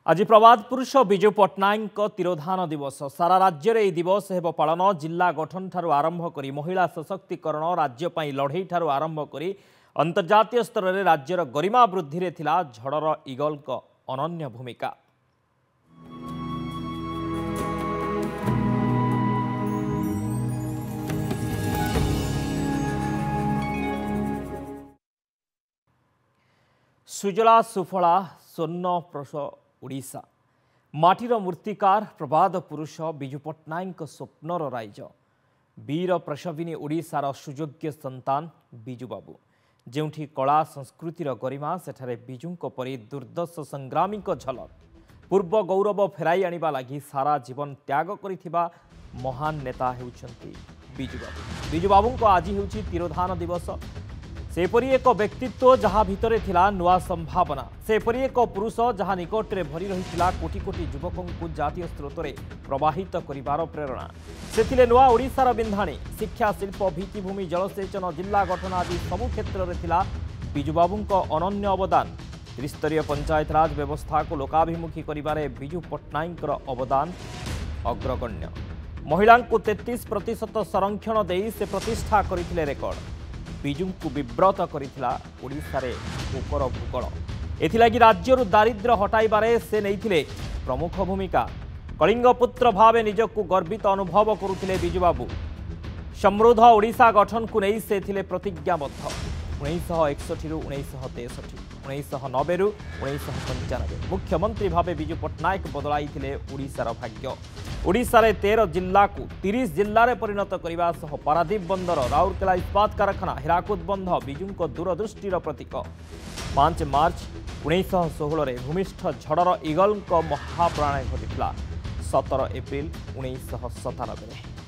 आज प्रभात पुरुष विजु पट्टनायक तिरोधान दिवस सारा राज्य में दिवस हेब पालन जिला गठन ठारू आरंभ करी महिला सशक्तिकरण राज्य लड़ई ठारू आरंभ करी अंतर्जातीय स्तर में राज्यर गरिमा वृद्धि रे थिला झड़र इगल अनन्य भूमिका। सुजला सुफला स्वर्ण प्रश ओडिशा माटीर मूर्तिकार प्रभात पुरुष विजु पट्टनायक स्वप्नर राइज वीर प्रसविनी ओडिशार सुयोग्य संतान विजु बाबू जेउठी कला संस्कृतिर गरिमा सेठारे विजुंक परी दुर्दश संग्रामी झलक पूर्व गौरव फेराई आनिबा लागि सारा जीवन त्याग करिथिबा महान नेता हेउछंती विजु बाबू। विजु बाबूंको आज हेउछि तिरोधान दिवस। सेपरी एक व्यक्तित्व जहाँ भितरे थिला नुआ संभावना, सेपरी एक पुरुष जहाँ निकटरे भरी रहिथिला कोटी कोटी युवकों को जातीय स्रोत में प्रवाहित करिवार प्रेरणा। से नुआ ओडिशार बिंधाणी शिक्षा शिल्प भित्तिभूमि जलसेचन जिला गठन आदि सबु क्षेत्र में थिला विजु बाबूंको अनन्य अवदान। त्रिस्तरीय पंचायत राज व्यवस्था को लोकाभिमुखी करिबारे विजु पट्टनायकर अवदान अग्रगण्य। महिला को 33% संरक्षण देई से प्रतिष्ठा करथिले रेकर्ड। विजु को विव्रत करिथिला ओडिशारे उपर भूगोल। एथिलागि राज्यरु दारिद्र्य हटाइबारे से नैथिले प्रमुख भूमिका। कलिंग पुत्र भावे निजको गर्वित अनुभव करुथिले विजु बाबू। समृद्ध ओडिशा गठन को नहीं से थिले प्रतिज्ञाबद्ध। 1961 रु 1963, 1990 रु 1995 मुख्यमंत्री भावे विजु पट्टनायक बदलाइथिले ओडिशार भाग्य। ओडिशारे 13 जिल्ला को 30 जिल्ला रे परिणत करने सह पारादीप बंदर राउरकेला इस्पात कारखाना हिराकुद बंध विजुंको दूरदृष्टिर प्रतीक। 5 मार्च 1916 रे भूमिष्ठ झड़र इगल महाप्राणय घटी 17 एप्रिल 1997।